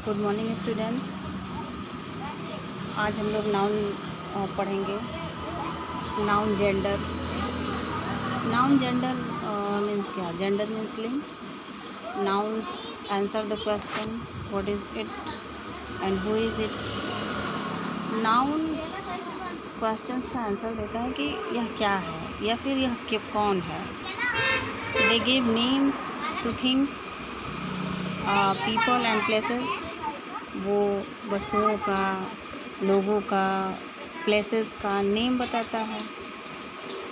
Good morning students. आज हम लोग नाउन पढ़ेंगे। Noun gender. Noun gender means क्या? जेंडर मीन्स लिंग। Nouns answer the question what is it and who is it. Noun questions का answer देता है कि यह क्या है या फिर यह कौन है। They give names two things, people and places. वो वस्तुओं का, लोगों का, प्लेसेस का नेम बताता है।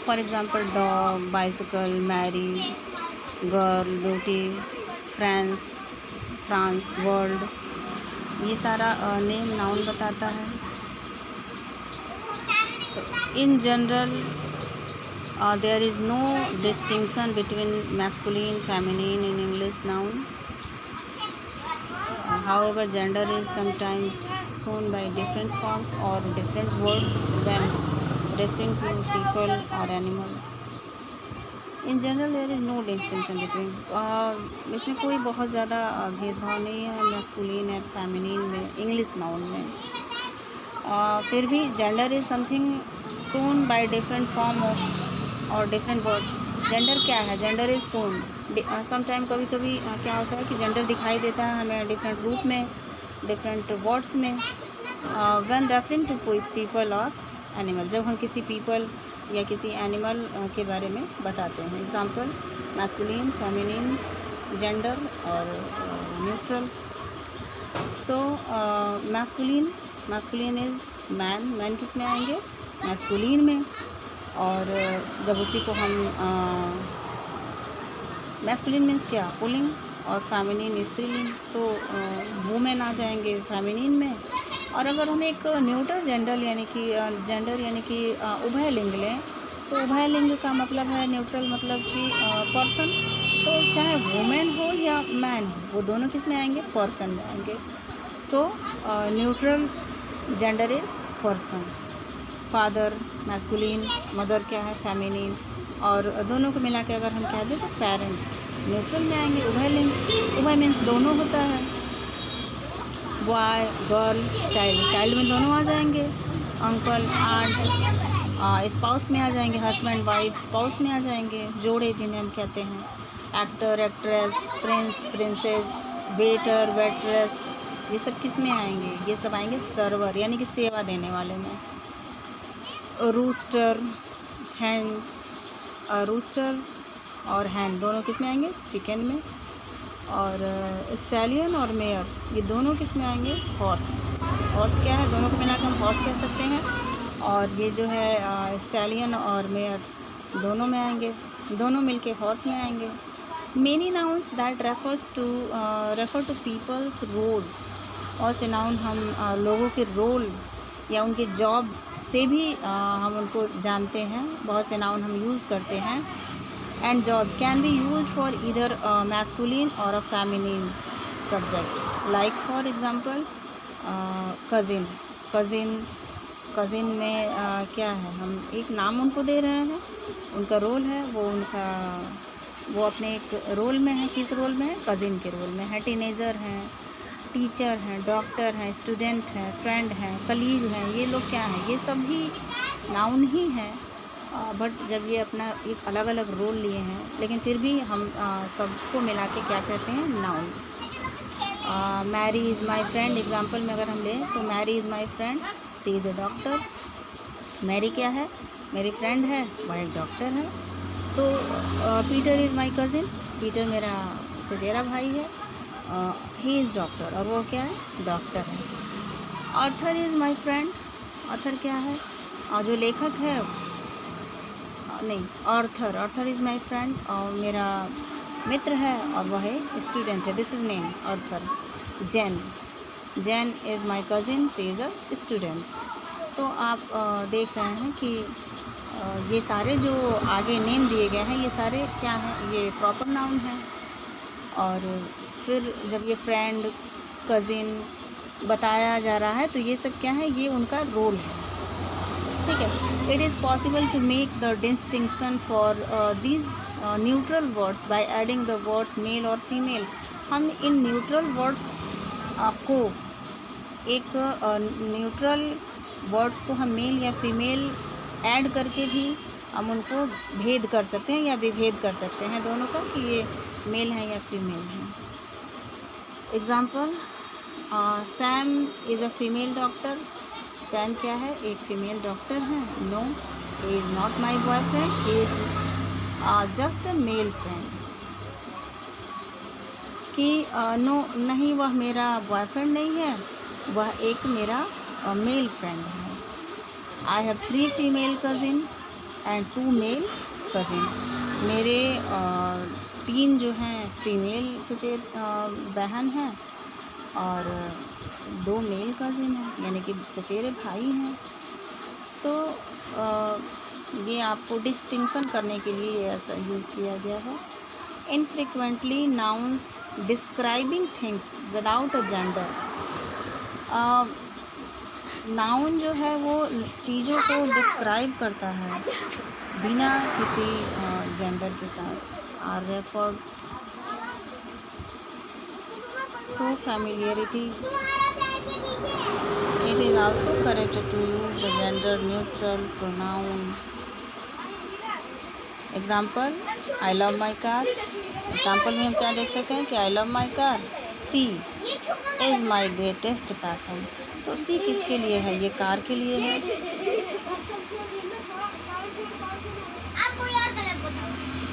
For example dog, bicycle, Mary, girl, beauty, France, world, ये सारा नेम नाउन बताता है। तो in general there is no distinction between masculine feminine in English noun. However, gender is sometimes shown by different forms or different words when referring to people or animal. In general, there is no distinction between. इसमें कोई बहुत ज़्यादा भेदभाव नहीं है masculine और feminine में, English noun में। फिर भी gender is something shown by different form of और different words. जेंडर क्या है? जेंडर इज़ शोन समटाइम, कभी कभी क्या होता है कि जेंडर दिखाई देता है हमें डिफरेंट रूप में, डिफरेंट वर्ड्स में, व्हेन रेफरिंग टू पीपल और एनिमल, जब हम किसी पीपल या किसी एनिमल के बारे में बताते हैं। एग्जांपल मैस्कुलिन, फेमिनिन, जेंडर और neutral. So masculine is man किस में आएंगे? मैस्कुलिन में। और जब उसी को हम मैस्कुलिन मीन्स क्या? पुल्लिंग, और फेमिनिन स्त्रीलिंग, तो वुमेन आ जाएंगे फेमिनिन में। और अगर हम एक न्यूट्रल जेंडर यानी कि उभय लिंग लें, तो उभय लिंग का मतलब है, न्यूट्रल मतलब कि पर्सन। तो चाहे वुमेन हो या मैन हो, वो दोनों किस में आएंगे? पर्सन में आएंगे। So neutral gender is person. Father masculine, mother क्या है? फेमिनिन, और दोनों को मिला के अगर हम कह दें तो पेरेंट न्यूट्रल में आएंगे। उभय लिंग, उभय मीन्स दोनों होता है, बॉय, गर्ल, चाइल्ड में दोनों आ जाएंगे। अंकल, आंट, स्पाउस में आ जाएंगे। हस्बैंड, वाइफ, स्पाउस में आ जाएंगे। जोड़े जिन्हें हम कहते हैं। Actor, actress, Prince, princess, waiter, waitress, ये सब किस में आएंगे? ये सब आएंगे सर्वर यानी कि सेवा देने वाले में। रूस्टर, हैन, रूस्टर और हैन दोनों किस में आएंगे? चिकन में। और स्टैलियन और मेयर, ये दोनों किस में आएंगे? हॉर्स। हॉर्स क्या है? दोनों को मिलाकर हम हॉर्स कह सकते हैं। और ये जो है स्टैलियन और मेयर दोनों में आएंगे, दोनों मिलके हॉर्स में आएंगे। Many nouns that refer to people's roles, और से नाउन हम लोगों के रोल या उनके जॉब से भी हम उनको जानते हैं। बहुत से नाउन हम यूज़ करते हैं। And job can be use for इधर मैस्कुलिन और a feminine subject. Like for example cousin में क्या है? हम एक नाम उनको दे रहे हैं, उनका रोल है, वो अपने एक रोल में है। किस रोल में है? कज़िन के रोल में है। टीनेजर हैं, टीचर हैं, डॉक्टर हैं, स्टूडेंट हैं, फ्रेंड हैं, कलीग हैं, ये लोग क्या हैं? ये सब भी नाउन ही हैं। बट जब ये अपना एक अलग अलग रोल लिए हैं, लेकिन फिर भी हम सबको मिला के क्या कहते हैं? Noun. Mary is my friend example में अगर हम लें तो Mary is my friend, she is a doctor. Mary क्या है? मेरी फ्रेंड है, वह एक डॉक्टर है। तो Peter is my cousin, Peter मेरा चचेरा भाई है, ही इज़ डॉक्टर, और वो क्या है? डॉक्टर है। Author is my friend, author क्या है? और जो लेखक है, नहीं, ऑर्थर इज़ माई फ्रेंड, और मेरा मित्र है, और वह है स्टूडेंट है। This is name Arthur. Jane is my cousin, she is a student. तो आप देख रहे हैं कि ये सारे जो आगे नेम दिए गए हैं, ये सारे क्या हैं? ये प्रॉपर नाउन हैं। और फिर जब ये फ्रेंड, कज़िन बताया जा रहा है, तो ये सब क्या है? ये उनका रोल है। ठीक है। It is possible to make the distinction for these neutral words by adding the words male और फीमेल। हम इन न्यूट्रल वर्ड्स आपको एक न्यूट्रल वर्ड्स को हम मेल या फीमेल ऐड करके भी हम उनको भेद कर सकते हैं या विभेद कर सकते हैं दोनों का कि ये मेल है या फीमेल है। Example, Sam is a female doctor. Sam क्या है? एक फीमेल डॉक्टर है। No, he is not my boyfriend, he is just a male friend. कि नो, नहीं, वह मेरा बॉयफ्रेंड नहीं है, वह एक मेरा मेल फ्रेंड है। I have 3 female cousin and 2 male cousin. मेरे 3 जो हैं फीमेल बहन हैं और 2 मेल कज़िन हैं, यानी कि चचेरे भाई हैं। तो ये आपको डिस्टिंक्शन करने के लिए ऐसा यूज़ किया गया है। Infrequently nouns describing things without a gender. Noun जो है वो चीज़ों को डिस्क्राइब करता है बिना किसी जेंडर के साथ। Are referred so familiarity, it is also correct to use the gender neutral pronoun. Example, I love my car. Example में हम क्या देख सकते हैं कि I love my car, she is my greatest passion. तो सी किसके लिए है? ये कार के लिए है।